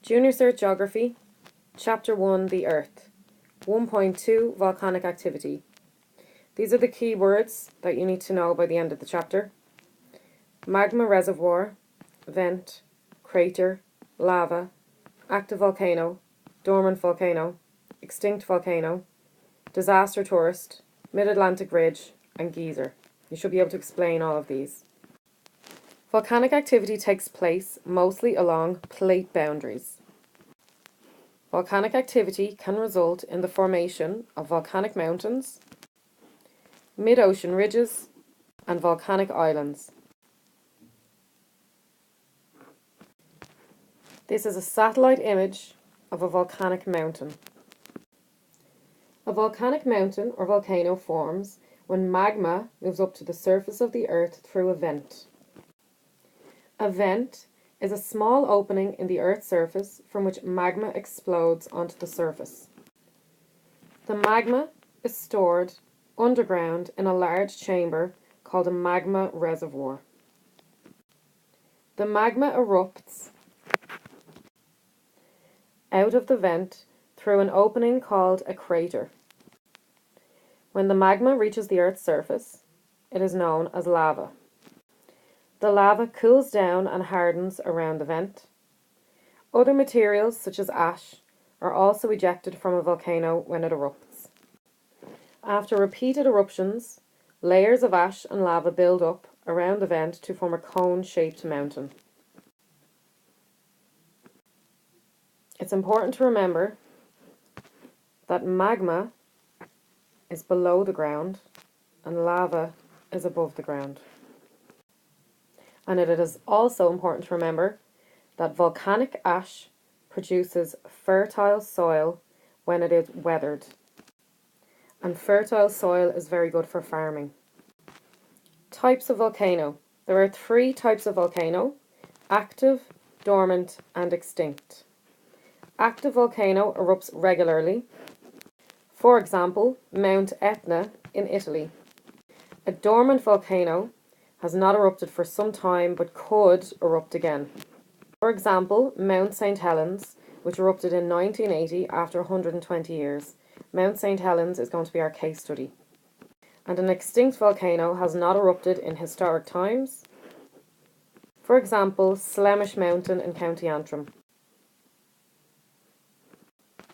Junior Cert Geography, Chapter 1, The Earth. 1.2, Volcanic Activity. These are the key words that you need to know by the end of the chapter. Magma reservoir, vent, crater, lava, active volcano, dormant volcano, extinct volcano, disaster tourist, mid-Atlantic ridge, and geyser. You should be able to explain all of these. Volcanic activity takes place mostly along plate boundaries. Volcanic activity can result in the formation of volcanic mountains, mid-ocean ridges, and volcanic islands. This is a satellite image of a volcanic mountain. A volcanic mountain or volcano forms when magma moves up to the surface of the earth through a vent. A vent is a small opening in the Earth's surface from which magma explodes onto the surface. The magma is stored underground in a large chamber called a magma reservoir. The magma erupts out of the vent through an opening called a crater. When the magma reaches the Earth's surface, it is known as lava. The lava cools down and hardens around the vent. Other materials, such as ash, are also ejected from a volcano when it erupts. After repeated eruptions, layers of ash and lava build up around the vent to form a cone-shaped mountain. It's important to remember that magma is below the ground and lava is above the ground. And it is also important to remember that volcanic ash produces fertile soil when it is weathered. And fertile soil is very good for farming. Types of volcano. There are 3 types of volcano: active, dormant, and extinct. Active volcano erupts regularly. For example, Mount Etna in Italy. A dormant volcano has not erupted for some time but could erupt again. For example, Mount St Helens, which erupted in 1980 after 120 years. Mount St Helens is going to be our case study. And an extinct volcano has not erupted in historic times. For example, Slemish Mountain in County Antrim.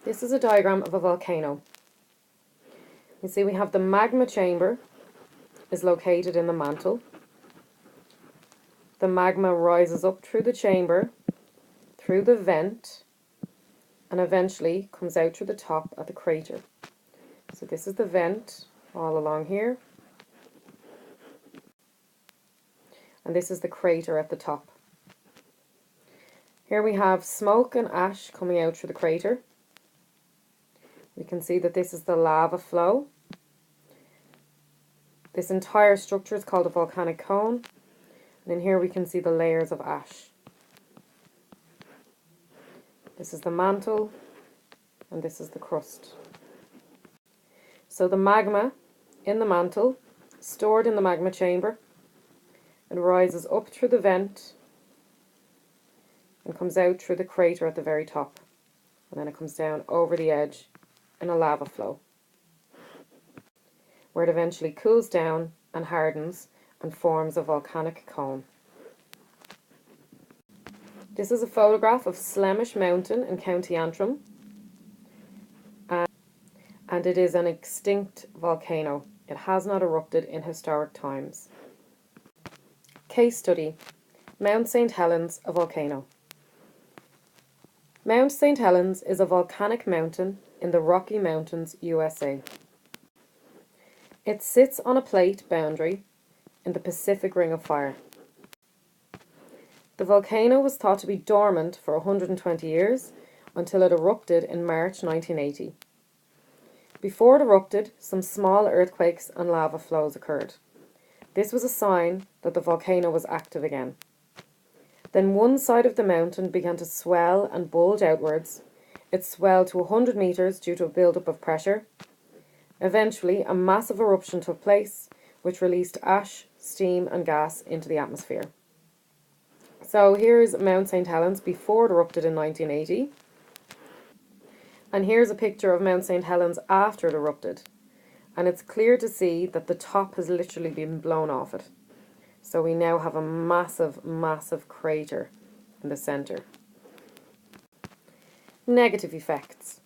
This is a diagram of a volcano. You see we have the magma chamber is located in the mantle. The magma rises up through the chamber, through the vent, and eventually comes out through the top at the crater. So this is the vent all along here. And this is the crater at the top. Here we have smoke and ash coming out through the crater. We can see that this is the lava flow. This entire structure is called a volcanic cone. And in here we can see the layers of ash. This is the mantle, and this is the crust. So the magma in the mantle, stored in the magma chamber, it rises up through the vent and comes out through the crater at the very top. And then it comes down over the edge in a lava flow, where it eventually cools down and hardens and forms a volcanic cone. This is a photograph of Slemish Mountain in County Antrim, and it is an extinct volcano. It has not erupted in historic times. Case study: Mount St Helens, a volcano. Mount St Helens is a volcanic mountain in the Rocky Mountains, USA. It sits on a plate boundary in the Pacific Ring of Fire. The volcano was thought to be dormant for 120 years until it erupted in March 1980. Before it erupted, some small earthquakes and lava flows occurred. This was a sign that the volcano was active again. Then one side of the mountain began to swell and bulge outwards. It swelled to 100 meters due to a buildup of pressure. Eventually, a massive eruption took place, which released ash, steam and gas into the atmosphere. So here's Mount St Helens before it erupted in 1980. And here's a picture of Mount St Helens after it erupted. And it's clear to see that the top has literally been blown off it. So we now have a massive, massive crater in the centre. Negative effects.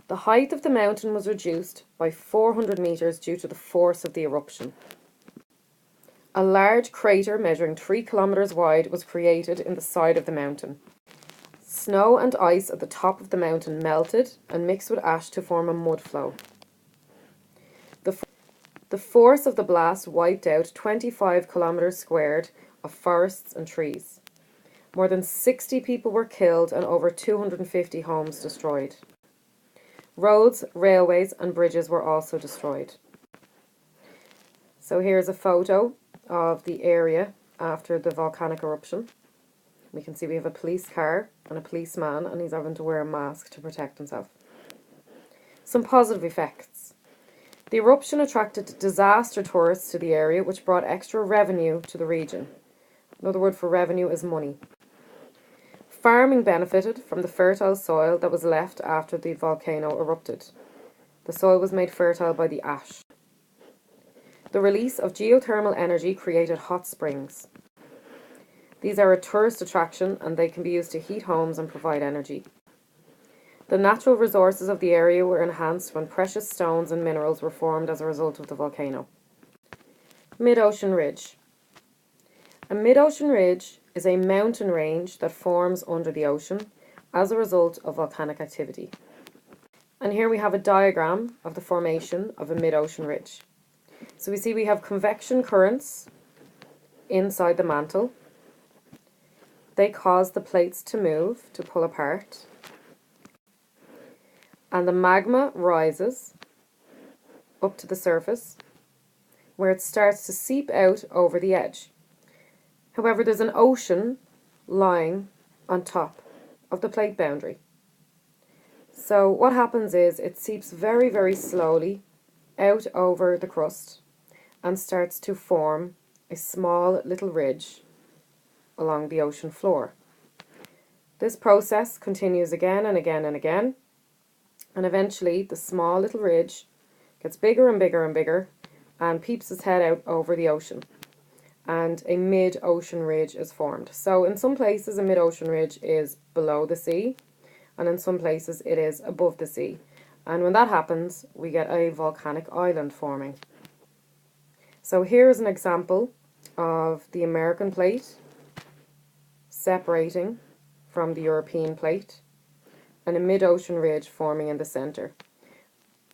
The height of the mountain was reduced by 400 metres due to the force of the eruption. A large crater measuring 3 kilometres wide was created in the side of the mountain. Snow and ice at the top of the mountain melted and mixed with ash to form a mud flow. The force of the blast wiped out 25 kilometres squared of forests and trees. More than 60 people were killed and over 250 homes destroyed. Roads, railways and bridges were also destroyed. So here's a photo of the area after the volcanic eruption. We can see we have a police car and a policeman, and he's having to wear a mask to protect himself. Some positive effects. The eruption attracted disaster tourists to the area, which brought extra revenue to the region. Another word for revenue is money. Farming benefited from the fertile soil that was left after the volcano erupted. The soil was made fertile by the ash. The release of geothermal energy created hot springs. These are a tourist attraction and they can be used to heat homes and provide energy. The natural resources of the area were enhanced when precious stones and minerals were formed as a result of the volcano. Midocean Ridge. A mid-ocean ridge is a mountain range that forms under the ocean as a result of volcanic activity. And here we have a diagram of the formation of a mid-ocean ridge. So we see we have convection currents inside the mantle. They cause the plates to move, to pull apart. And the magma rises up to the surface, where it starts to seep out over the edge. However, there's an ocean lying on top of the plate boundary. So what happens is it seeps very, very slowly out over the crust and starts to form a small little ridge along the ocean floor. This process continues again and again and again, and eventually the small little ridge gets bigger and bigger and bigger and peeps its head out over the ocean, and a mid-ocean ridge is formed. So in some places a mid-ocean ridge is below the sea, and in some places it is above the sea. And when that happens, we get a volcanic island forming. So here is an example of the American plate separating from the European plate, and a mid-ocean ridge forming in the centre.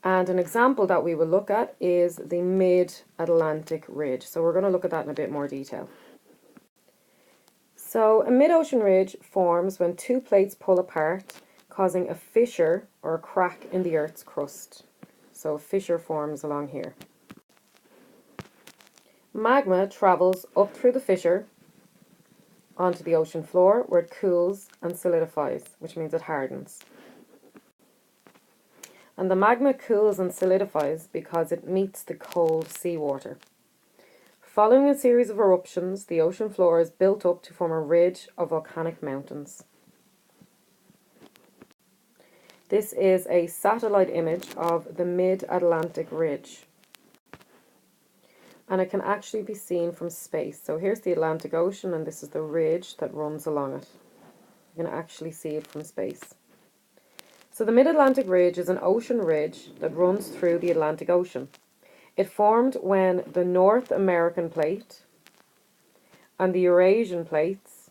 And an example that we will look at is the mid-Atlantic ridge. So we're going to look at that in a bit more detail. So a mid-ocean ridge forms when two plates pull apart, causing a fissure or a crack in the Earth's crust. So a fissure forms along here. Magma travels up through the fissure onto the ocean floor, where it cools and solidifies, which means it hardens. And the magma cools and solidifies because it meets the cold seawater. Following a series of eruptions, the ocean floor is built up to form a ridge of volcanic mountains. This is a satellite image of the mid-Atlantic ridge, and it can actually be seen from space. So here's the Atlantic Ocean, and this is the ridge that runs along it. You can actually see it from space. So the Mid-Atlantic Ridge is an ocean ridge that runs through the Atlantic Ocean. It formed when the North American plate and the Eurasian plates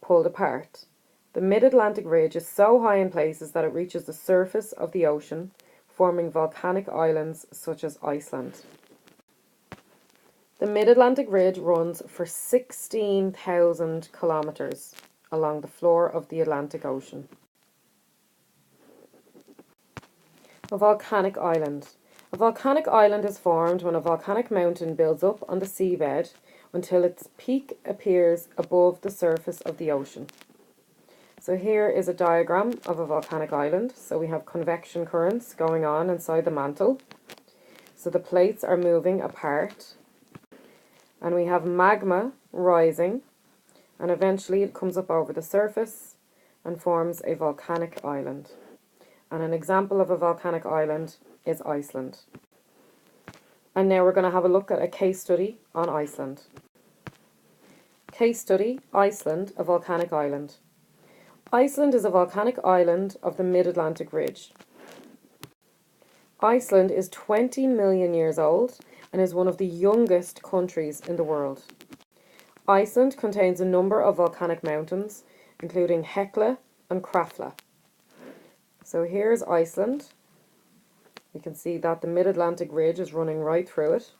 pulled apart. The Mid-Atlantic Ridge is so high in places that it reaches the surface of the ocean, forming volcanic islands such as Iceland. The Mid-Atlantic Ridge runs for 16,000 kilometres along the floor of the Atlantic Ocean. A volcanic island. A volcanic island is formed when a volcanic mountain builds up on the seabed until its peak appears above the surface of the ocean. So here is a diagram of a volcanic island. So we have convection currents going on inside the mantle. So the plates are moving apart. And we have magma rising and eventually it comes up over the surface and forms a volcanic island. And an example of a volcanic island is Iceland. And now we're going to have a look at a case study on Iceland. Case study, Iceland, a volcanic island. Iceland is a volcanic island of the Mid-Atlantic Ridge. Iceland is 20 million years old and is one of the youngest countries in the world. Iceland contains a number of volcanic mountains, including Hekla and Krafla. So here's Iceland. You can see that the Mid-Atlantic Ridge is running right through it.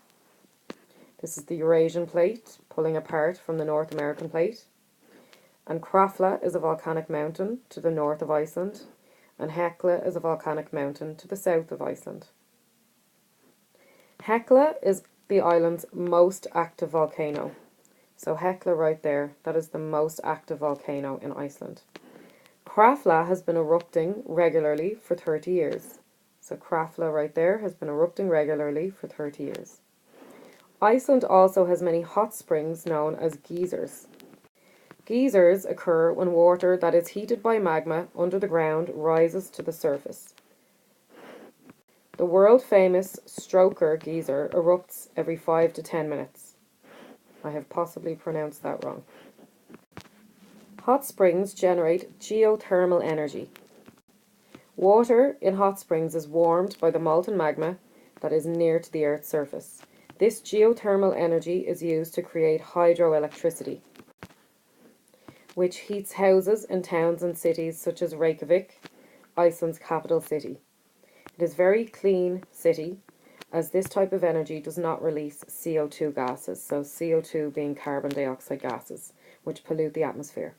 This is the Eurasian plate, pulling apart from the North American plate. And Krafla is a volcanic mountain to the north of Iceland, and Hekla is a volcanic mountain to the south of Iceland. Hekla is the island's most active volcano. So Hekla right there, that is the most active volcano in Iceland. Krafla has been erupting regularly for 30 years. So Krafla right there has been erupting regularly for 30 years. Iceland also has many hot springs known as geysers. Geysers occur when water that is heated by magma under the ground rises to the surface. The world-famous Stroker geyser erupts every 5 to 10 minutes. I have possibly pronounced that wrong. Hot springs generate geothermal energy. Water in hot springs is warmed by the molten magma that is near to the Earth's surface. This geothermal energy is used to create hydroelectricity, which heats houses in towns and cities such as Reykjavik, Iceland's capital city. It is a very clean city, as this type of energy does not release CO2 gases, so CO2 being carbon dioxide gases, which pollute the atmosphere.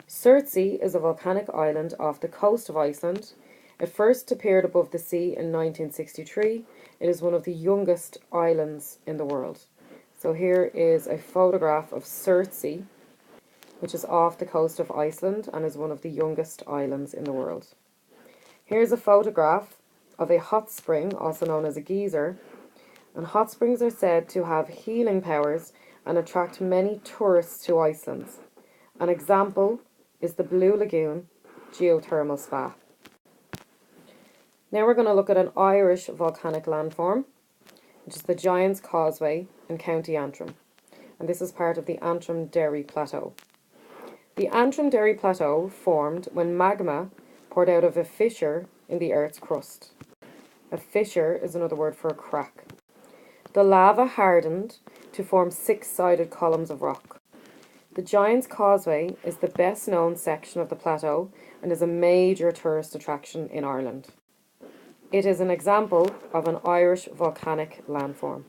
Surtsey is a volcanic island off the coast of Iceland. It first appeared above the sea in 1963. It is one of the youngest islands in the world. So here is a photograph of Surtsey, which is off the coast of Iceland and is one of the youngest islands in the world. Here's a photograph of a hot spring, also known as a geyser. And hot springs are said to have healing powers and attract many tourists to Iceland. An example is the Blue Lagoon geothermal spa. Now we're going to look at an Irish volcanic landform, which is the Giant's Causeway in County Antrim. And this is part of the Antrim-Derry Plateau. The Antrim-Derry Plateau formed when magma poured out of a fissure in the Earth's crust. A fissure is another word for a crack. The lava hardened to form 6-sided columns of rock. The Giant's Causeway is the best known section of the plateau and is a major tourist attraction in Ireland. It is an example of an Irish volcanic landform.